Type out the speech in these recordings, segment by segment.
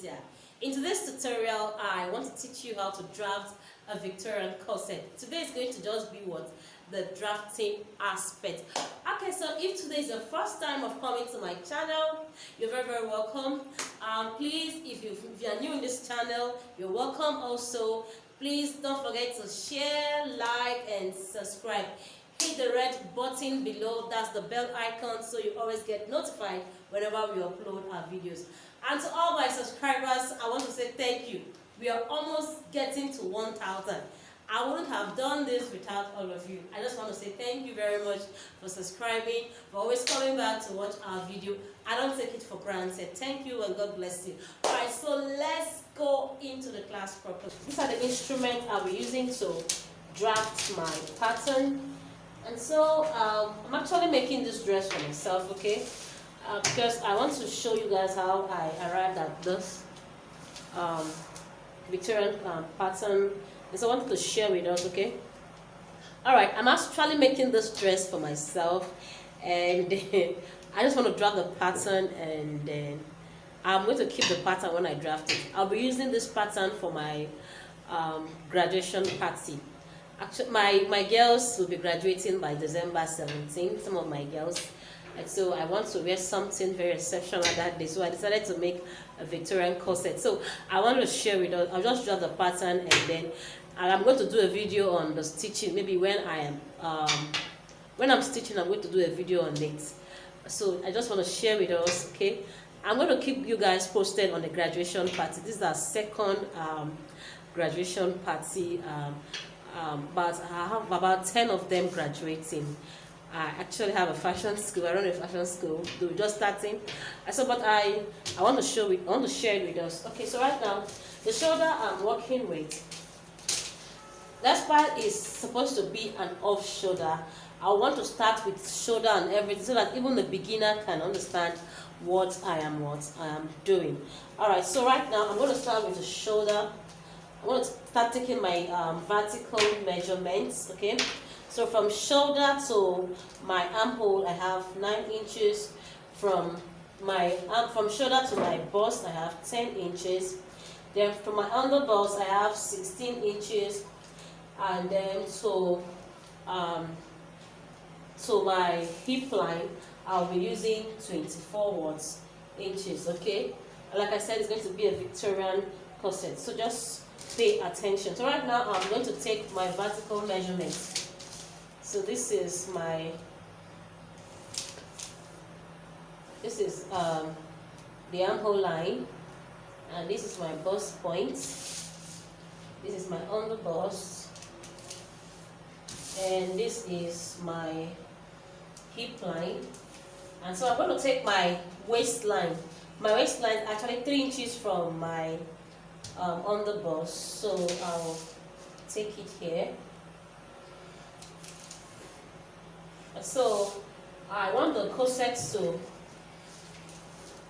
Media. In today's tutorial, I want to teach you how to draft a Victorian corset. Today is going to just be what? The drafting aspect. Okay, so if today is the first time of coming to my channel, you're very welcome. Please, if you are new in this channel, you're welcome also. Please don't forget to share, like, and subscribe. Hit the red button below, that's the bell icon, so you always get notified whenever we upload our videos. And to all my subscribers, I want to say thank you. We are almost getting to 1,000. I wouldn't have done this without all of you. I just want to say thank you very much for subscribing, for always coming back to watch our video. I don't take it for granted. Thank you and God bless you. Alright, so let's go into the class properly. These are the instruments I'll be using to draft my pattern. And so I'm actually making this dress for myself, okay? Because I want to show you guys how I arrived at this Victorian pattern. And so I wanted to share with us, okay? Alright, I'm actually making this dress for myself, and I just want to draft the pattern, and then I'm going to keep the pattern when I draft it. I'll be using this pattern for my graduation party. Actually, my girls will be graduating by December 17th, some of my girls. And so I want to wear something very exceptional that day. So I decided to make a Victorian corset. So I want to share with us. I'll just draw the pattern, and then I'm going to do a video on the stitching. Maybe when I'm stitching, I'm going to do a video on it. So I just want to share with us, okay? I'm going to keep you guys posted on the graduation party. This is our second graduation party. But I have about 10 of them graduating. I actually have a fashion school. I run a fashion school. We're just starting. So, but I want to share it with us. Okay, so right now, the shoulder I'm working with, that part is supposed to be an off shoulder. I want to start with shoulder and everything so that even the beginner can understand what I am doing. All right, so right now I'm going to start with the shoulder. I want to start taking my vertical measurements, okay? So from shoulder to my armhole, I have 9 inches. From shoulder to my bust, I have 10 inches. Then from my underbust, I have 16 inches. And then to my hip line, I'll be using 24 inches, okay? Like I said, it's going to be a Victorian corset. So just pay attention. So right now I'm going to take my vertical measurements. So this is the armhole line, and this is my bust point. This is my underbust, and this is my hip line. And so I'm going to take my waistline. My waistline is actually 3 inches from my underbust, so I'll take it here. So I want the corset to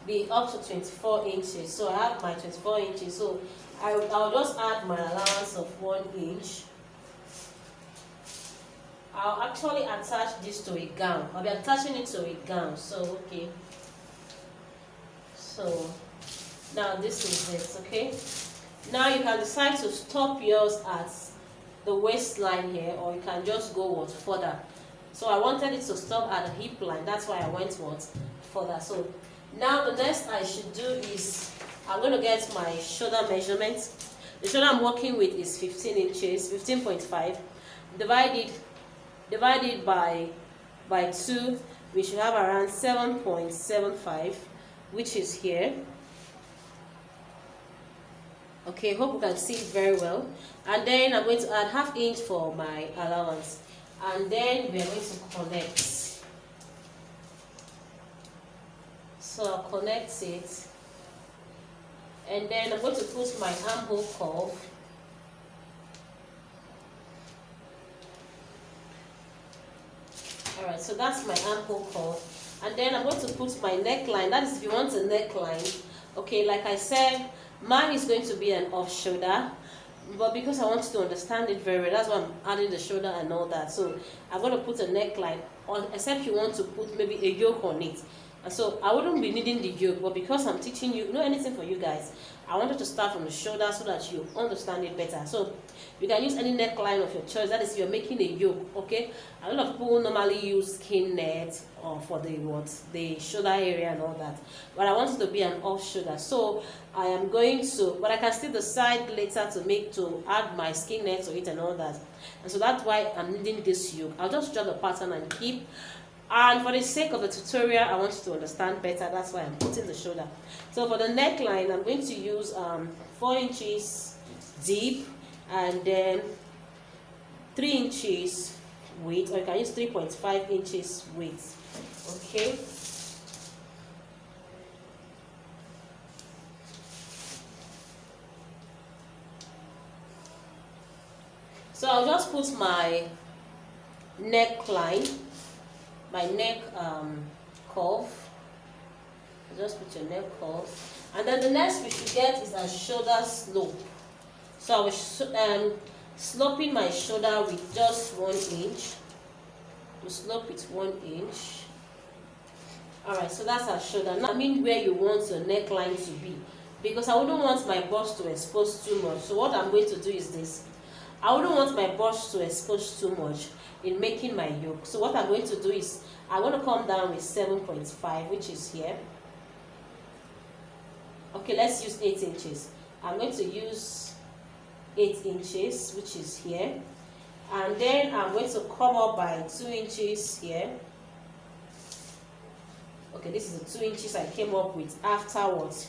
be up to 24 inches. So I have my 24 inches. So I'll just add my allowance of 1 inch. I'll actually attach this to a gown. I'll be attaching it to a gown. So okay. So now this is it, okay? Now you can decide to stop yours at the waistline here, or you can just go further. So I wanted it to stop at the hip line. That's why I went further. So now the next I should do is I'm going to get my shoulder measurement. The shoulder I'm working with is 15 inches, 15.5. Divided by 2, we should have around 7.75, which is here. Okay, hope you can see it very well. And then I'm going to add ½ inch for my allowance. And then we are going to connect. So I'll connect it. And then I'm going to put my armhole curve. Alright, so that's my armhole curve. And then I'm going to put my neckline. That is if you want a neckline. Okay, like I said, mine is going to be an off shoulder. But because I want you to understand it very well, that's why I'm adding the shoulder and all that. So I'm going to put a neckline on, except you want to put maybe a yoke on it. And so I wouldn't be needing the yoke, but because I'm teaching you, anything for you guys, I wanted to start from the shoulder so that you understand it better. So you can use any neckline of your choice. That is, you're making a yoke, okay? A lot of people normally use skin net or for the shoulder area and all that. But I want it to be an off shoulder. So I am going to, but I can still decide later to add my skin net to it and all that. And so that's why I'm needing this yoke. I'll just draw the pattern and keep. And for the sake of the tutorial, I want you to understand better. That's why I'm putting the shoulder. So for the neckline, I'm going to use 4 inches deep and then 3 inches width, or you can use 3.5 inches width. Okay. So I'll just put my neckline, my neck curve. Just put your neck curve, and then the next we should get is a shoulder slope. So I was sloping my shoulder with just 1 inch. You slope it 1 inch. Alright, so that's our shoulder. Now I mean where you want your neckline to be, because I wouldn't want my bust to expose too much. So what I'm going to do is this. I wouldn't want my bust to expose too much in making my yoke. So what I'm going to do is I'm going to come down with 7.5, which is here. Okay, let's use 8 inches. I'm going to use 8 inches, which is here. And then I'm going to come up by 2 inches here. Okay, this is the 2 inches I came up with afterwards.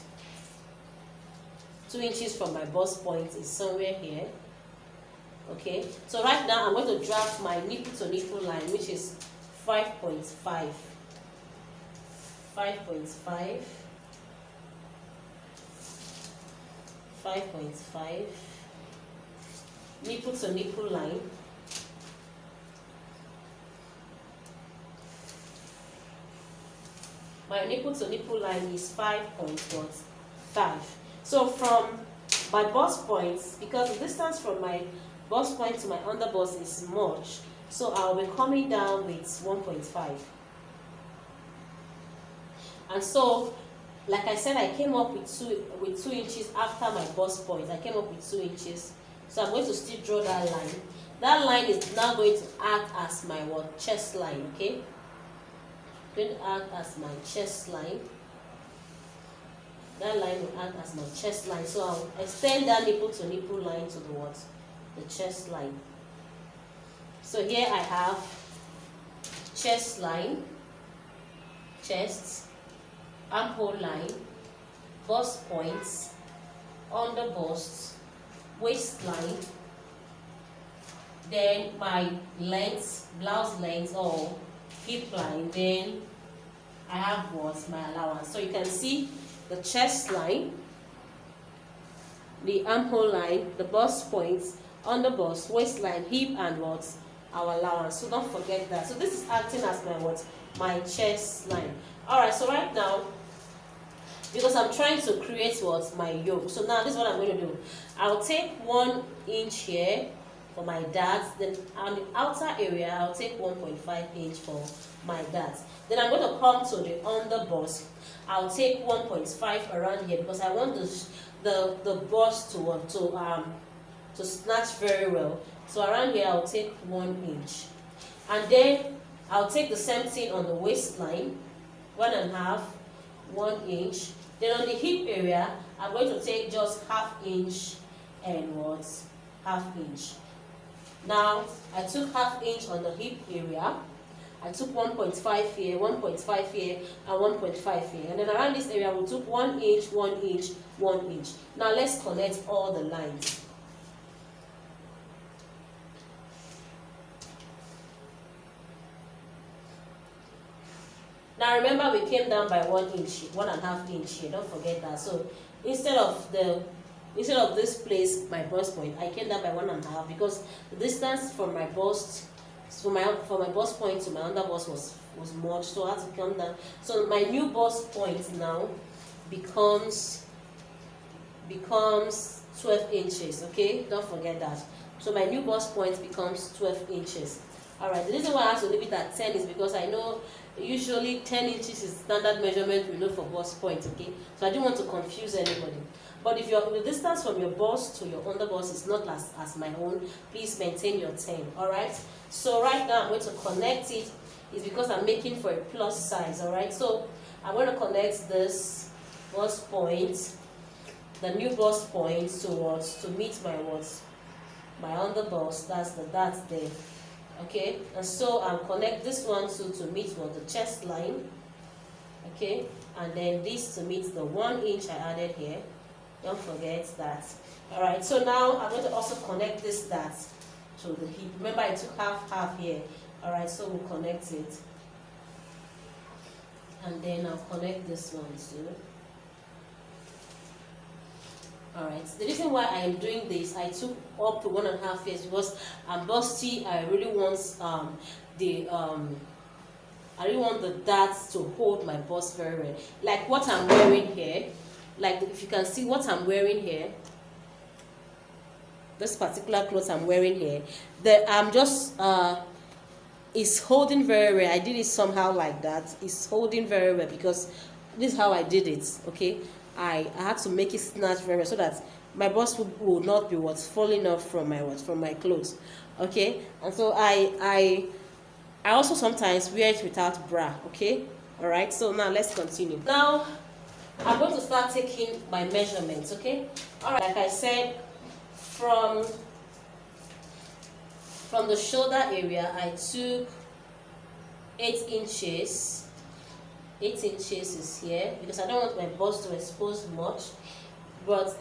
2 inches from my bust point is somewhere here. Okay, so right now I'm going to draft my nipple to nipple line, which is 5.5. 5.5. 5.5 nipple to nipple line. My nipple to nipple line is 5.5. So from my bust points, because the distance from my bust point to my underbust is much, so I'll be coming down with 1.5. And so, like I said, I came up with 2 inches after my bust point. I came up with 2 inches. So I'm going to still draw that line. That line is now going to act as my chest line, okay? Going to act as my chest line. That line will act as my chest line. So I'll extend that nipple to nipple line to the the chest line. So here I have chest line, chest, armhole line, bust points, under bust, waistline, then my length, blouse length or hip line, then I have my allowance. So you can see the chest line, the armhole line, the bust points, under bust, waistline, hip, and our allowance. So don't forget that. So this is acting as my chest line. Alright, so right now, because I'm trying to create my yoke. So now this is what I'm going to do. I'll take 1 inch here for my darts. Then on the outer area, I'll take 1.5 inch for my darts. Then I'm going to come to the under bust. I'll take 1.5 around here because I want the bust to snatch very well. So around here, I'll take 1 inch, and then I'll take the same thing on the waistline, 1.5, 1 inch. Then on the hip area, I'm going to take just ½ inch and ½ inch. Now, I took ½ inch on the hip area. I took 1.5 here, 1.5 here, and 1.5 here. And then around this area, we took 1 inch, 1 inch, 1 inch. Now, let's connect all the lines. Now remember, we came down by 1 inch, 1.5 inch here. Don't forget that. So instead of this place, my bust point, I came down by 1.5 because the distance from my bust, from my bust point to my under bust was much, so I had to come down. So my new bust point now becomes 12 inches. Okay, don't forget that. So my new bust point becomes 12 inches. All right. The reason why I have to leave it at 10 is because I know Usually 10 inches is standard measurement we know for bust point, okay? So I didn't want to confuse anybody. But if the distance from your bust to your underbust is not as my own, please maintain your 10, alright? So right now I'm going to connect it. It's because I'm making for a plus size, alright? So I'm going to connect this bust point, the new bust point to meet my what? My underbust, that's the dart there. Okay, and so I'll connect this one to meet what? The chest line. Okay, and then this to meet the 1 inch I added here. Don't forget that. Alright, so now I'm going to also connect this dart to the hip. Remember I took half here. Alright, so we'll connect it. And then I'll connect this one too. Alright, the reason why I am doing this, I took up to 1.5 years because I'm busty. I really want the darts to hold my bust very well. Like what I'm wearing here, like if you can see what I'm wearing here, this particular clothes I'm wearing here, I'm just it's holding very well. I did it somehow like that. It's holding very well because this is how I did it. Okay, I had to make it snatch very well so that my bust will not be falling off from my clothes. Okay, and so I also sometimes wear it without bra. Okay, all right. So now let's continue. Now I'm going to start taking my measurements. Okay, all right. Like I said, from the shoulder area, I took 8 inches. 8 inches is here because I don't want my bust to expose much. But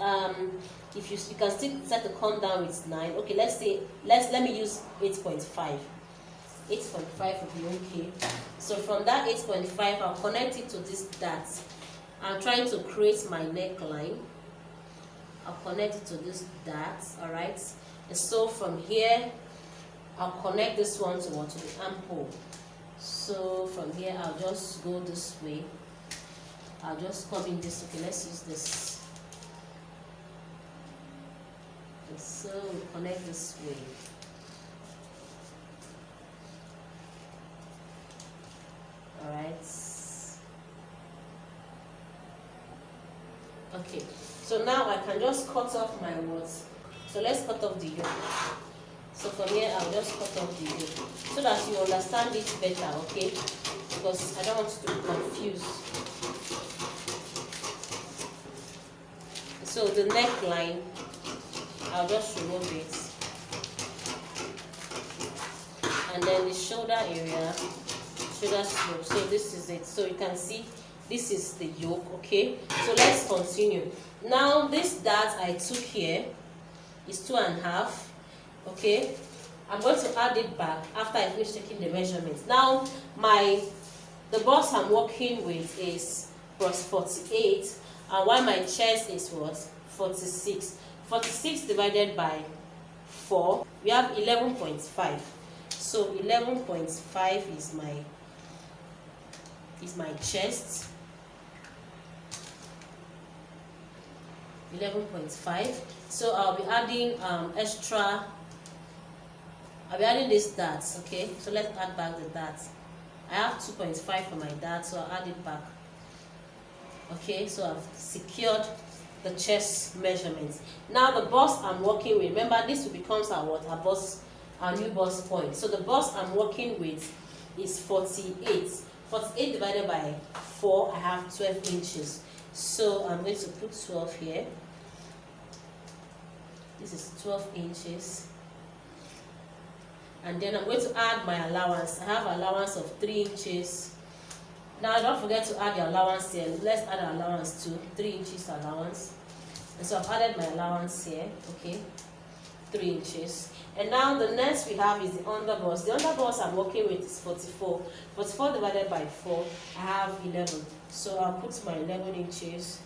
if you can still set the come down with 9. Okay, let me use 8.5. 8.5 will be okay. So from that 8.5, I'll connect it to this dart. I'm trying to create my neckline. I'll connect it to this dart. All right. And so from here, I'll connect this one to the armhole. So from here, I'll just go this way. I'll just come in this. Okay, let's use this. And so we connect this way. All right. Okay. So now I can just cut off my words. So let's cut off the yoke. So from here, I'll just cut off the yoke so that you understand it better, okay? Because I don't want you to be confused. So the neckline, I'll just remove it. And then the shoulder area, shoulder slope. So this is it. So you can see this is the yoke, okay? So let's continue. Now this dart I took here is 2.5. Okay, I'm going to add it back after I finish taking the measurements. Now the bust I'm working with is plus 48, and while my chest is what? 46. 46 divided by 4, we have 11.5. So 11.5 is my chest. 11.5. So I'll be adding I'll be adding these darts, okay? So let's add back the darts. I have 2.5 for my dart, so I'll add it back. Okay, so I've secured the chest measurements. Now the bust I'm working with, remember this becomes our new bust point. So the bust I'm working with is 48. 48 divided by 4, I have 12 inches. So I'm going to put 12 here. This is 12 inches. And then I'm going to add my allowance. I have allowance of 3 inches. Now don't forget to add your allowance here. Let's add our allowance too. 3 inches allowance. And so I've added my allowance here. Okay, 3 inches. And now the next we have is the underbust. The underbust I'm working with is 44. 44 divided by 4, I have 11. So I'll put my 11 inches.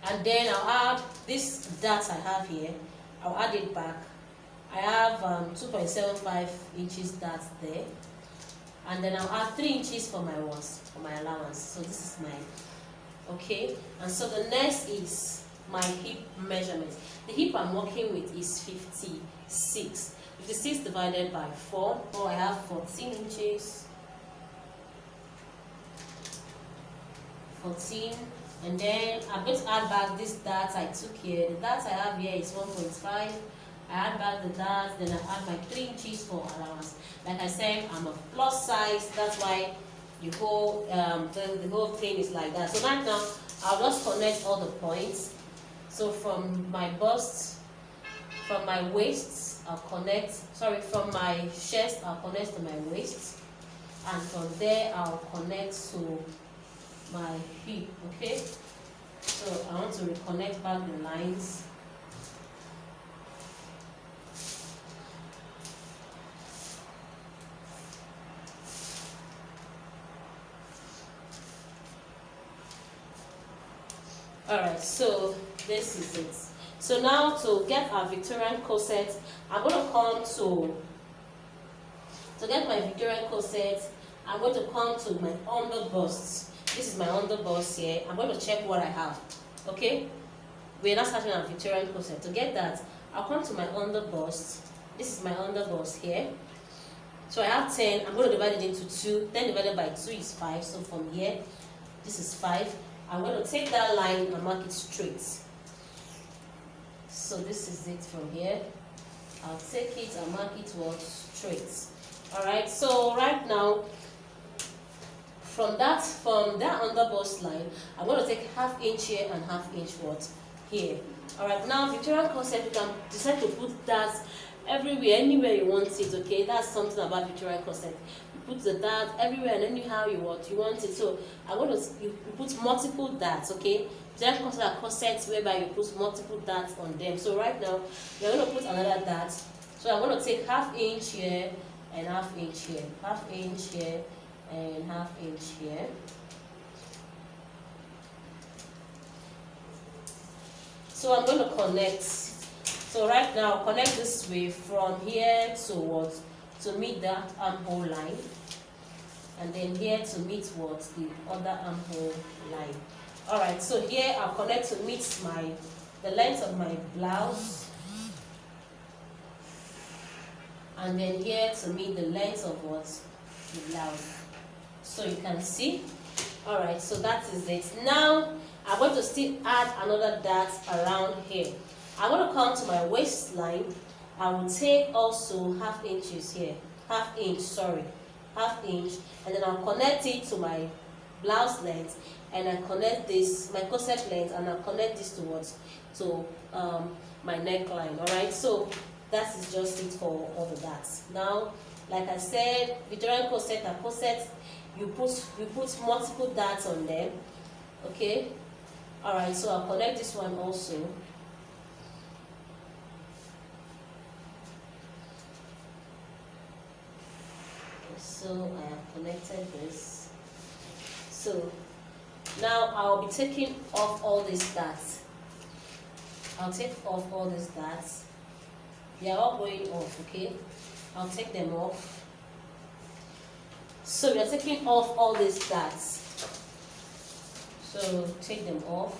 And then I'll add this dart I have here. I'll add it back. I have 2.75 inches dart there. And then I'll add 3 inches for my allowance. So this is my, okay. And so the next is my hip measurement. The hip I'm working with is 56. 56 divided by 4. Oh, I have 14 inches. 14. And then I'm going to add back this dart I took here. The dart I have here is 1.5. I add back the dart, then I add my 3 inches for allowance. Like I said, I'm a plus size, that's why the whole thing is like that. So right now, I'll just connect all the points. So from my bust, from my waist, I'll connect, from my chest, I'll connect to my waist. And from there, I'll connect to my hip, okay? So I want to reconnect back the lines. Alright, so this is it. So now to get our Victorian corset, I'm going to come to get my Victorian corset, I'm going to come to my under bust. This is my under bust here. I'm going to check what I have. Okay? We're not starting our Victorian corset. To get that, I'll come to my under bust. This is my under bust here. So I have 10. I'm going to divide it into 2. 10 divided by 2 is 5. So from here, this is 5. I'm going to take that line and mark it straight. So this is it from here. I'll take it and mark it straight. Alright, so right now, from that under bust line, I'm going to take ½ inch here and ½ inch here. Alright, now Victorian corset, you can decide to put that everywhere, anywhere you want it, okay? That's something about Victorian corset. You put the dart everywhere and anyhow you want it. So I'm going to you put multiple darts, okay? Victorian corset are corsets whereby you put multiple darts on them. So right now, we're going to put another dart. So I'm going to take ½ inch here and ½ inch here, ½ inch here and ½ inch here. So I'm going to connect. So right now, connect this way from here to what? To meet that armhole line. And then here to meet what? The other armhole line. Alright, so here I'll connect to meet the length of my blouse. And then here to meet the length of what? The blouse. So you can see. Alright, so that is it. Now, I'm going to still add another dart around here. I'm going to come to my waistline. I will take also ½ inches here. ½ inch. And then I'll connect it to my blouse length. And I connect this, my corset length, and I'll connect this towards my neckline. Alright, so that is just it for all the darts. Now, like I said, Victorian corset are corsets. You put multiple darts on them. Okay? Alright, so I'll connect this one also. So I have connected this. So now I'll be taking off all these darts. I'll take off all these darts. They are all going off, okay? I'll take them off. So we are taking off all these darts. So take them off.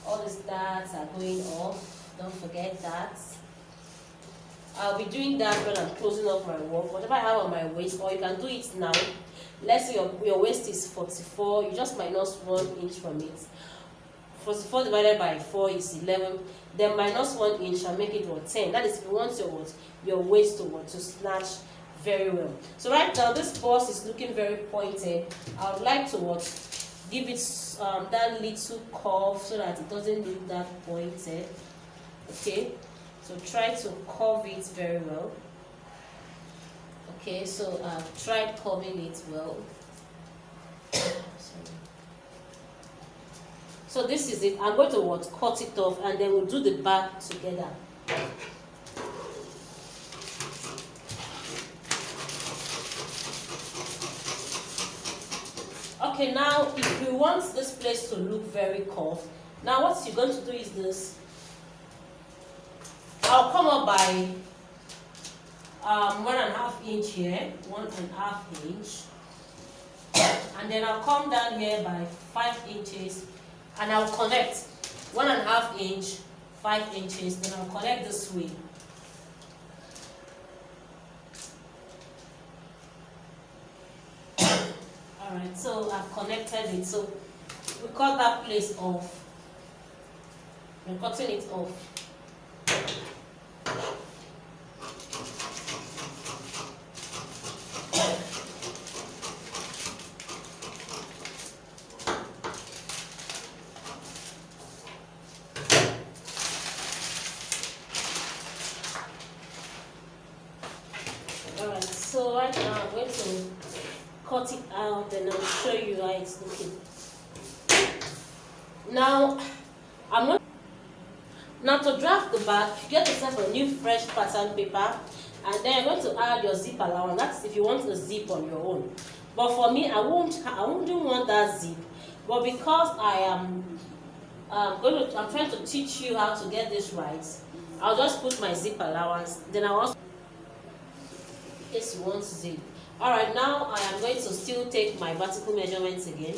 All these darts are going off. Don't forget that. I'll be doing that when I'm closing off my work. Whatever I have on my waist, or you can do it now. Let's say your waist is 44, you just minus 1 inch from it. 44 divided by 4 is 11. Then minus 1 inch and make it 10. That is if you want your waist to snatch very well. So right now this bust is looking very pointed. I would like to give it that little curve so that it doesn't look that pointed. Okay, so try to curve it very well. Okay, so I've tried curving it well. So this is it. I'm going to cut it off and then we'll do the back together. Okay, now if you want this place to look very curved, now what you're going to do is this. I'll come up by 1.5 inch here, 1.5 inch, and then I'll come down here by 5 inches, and I'll connect 1.5 inch, 5 inches, then I'll connect this way. Alright, so I've connected it. So we cut that place off. We're cutting it off. Alright, so right now I'm going to cut it out and I'll show you how it's looking. Now to draft the back, you get yourself a new fresh pattern paper, and then you're going to add your zip allowance. That's if you want a zip on your own. But for me, I wouldn't want that zip. But because I'm trying to teach you how to get this right, I'll just put my zip allowance. Then I'll also, in case you want zip. Alright, now I am going to still take my vertical measurements again.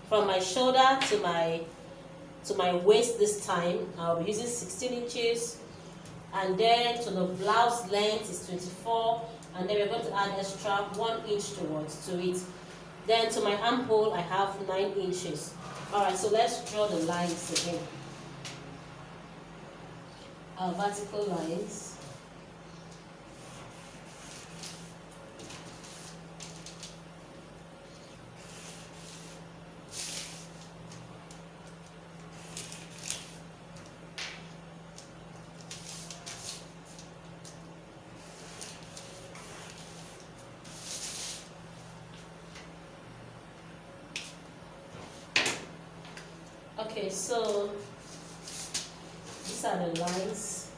From my shoulder to my waist this time, I'll be using 16 inches. And then to the blouse length is 24. And then we're going to add extra 1 inch to it. Then to my armhole, I have 9 inches. Alright, so let's draw the lines again. Our vertical lines. Okay, so these are the lines.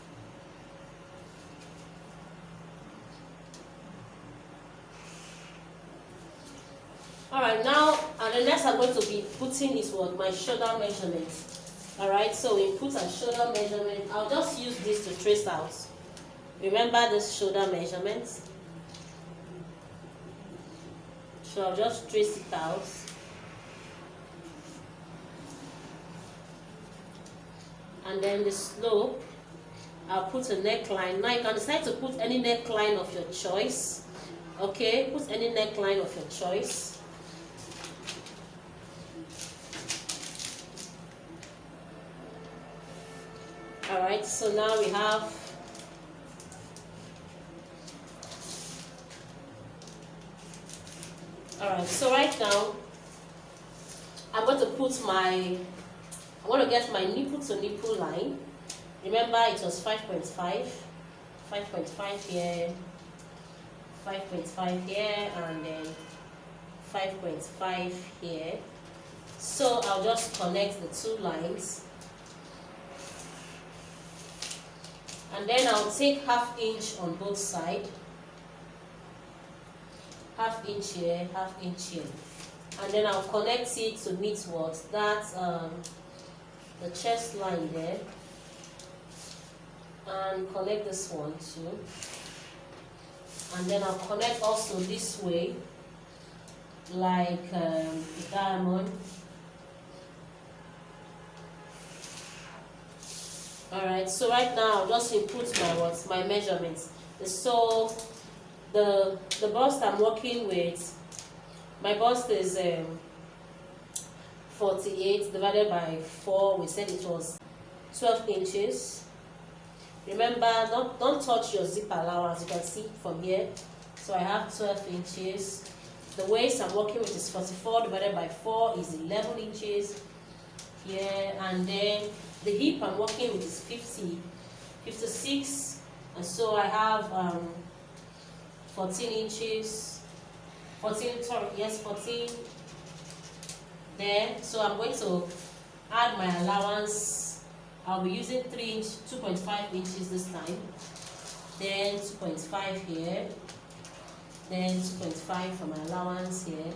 Alright, now, and the next I'm going to be putting is what? My shoulder measurement. Alright, so we put a shoulder measurement. I'll just use this to trace out. Remember this shoulder measurement? So I'll just trace it out. And then the slope, I'll put a neckline. Now you can decide to put any neckline of your choice. Okay, put any neckline of your choice. Alright, so now we have alright, so right now I'm going to put I want to get my nipple to nipple line. Remember it was 5.5, 5.5 here, 5.5 here, and then 5.5 here. So I'll just connect the two lines. And then I'll take ½ inch on both sides. ½ inch here, ½ inch here. And then I'll connect it to meet what? That's the chest line there, and connect this one too, and then I'll connect also this way like a diamond. Alright, so right now I'll just input my measurements. So the bust I'm working with, my bust is 48 divided by 4, we said it was 12 inches. Remember, don't touch your zip allowance. You can see from here. So I have 12 inches. The waist I'm working with is 44 divided by 4 is 11 inches. Here, and then the hip I'm working with is 56. And so I have 14 inches. 14 there. So I'm going to add my allowance. I'll be using 2.5 inches this time, then 2.5 here, then 2.5 for my allowance here,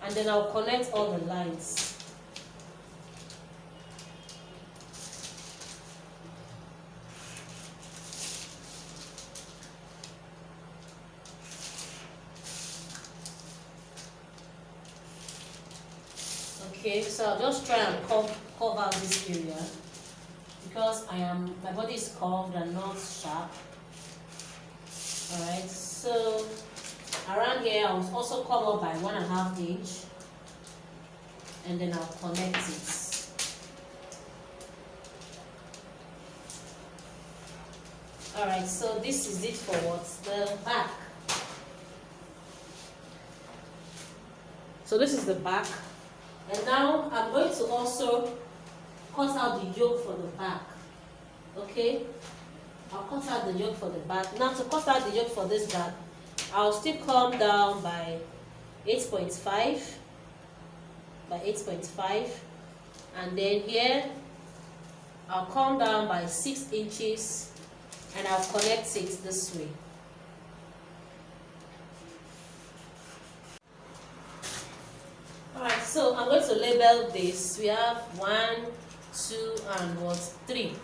and then I'll connect all the lines. Okay, so I'll just try and cover this area because my body is curved and not sharp. Alright, so Around here, I'll also come up by 1.5 inch, and then I'll connect it. Alright, so this is it for what's the back. So this is the back, and now I'm going to also cut out the yoke for the back. Okay, I'll cut out the yoke for the back. Now to cut out the yoke for this back, I'll still come down by 8.5, and then here I'll come down by 6 inches, and I'll connect it this way. Alright, so I'm going to label this. We have 1, 2, and 3,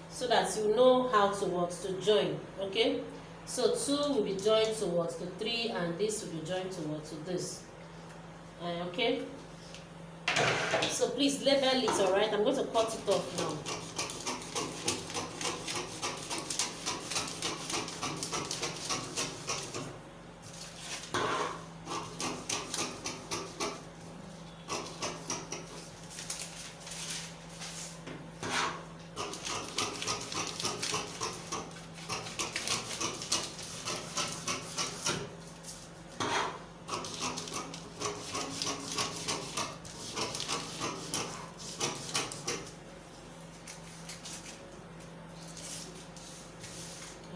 so that you know how to join. Okay, so 2 will be joined to 3, and this will be joined to this. Okay, so please label it. Alright, I'm going to cut it off now.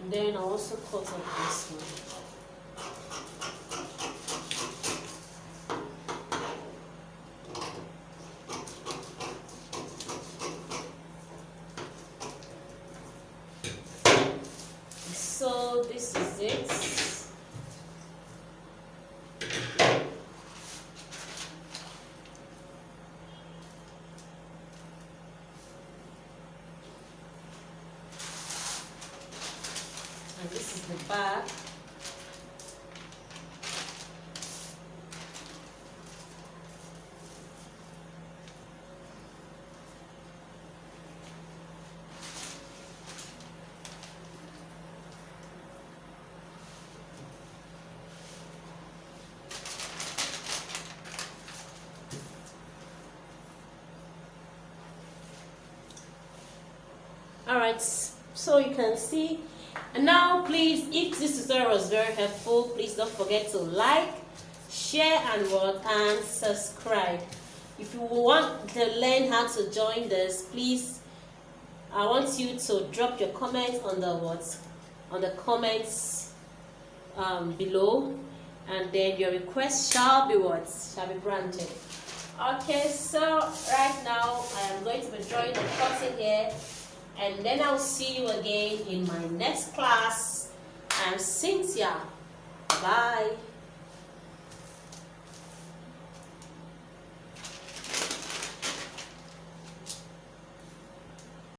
And then I'll also cut up this one. So this is it. And this is the back. Alright, so you can see. And now please, if this tutorial was very helpful, please don't forget to like, share, and subscribe. If you want to learn how to join this, please, I want you to drop your comment on the comments below, and then your request shall be granted. Okay, so right now I am going to be drawing the curtain here, and then I'll see you again in my next class. I'm Cynthia. Bye.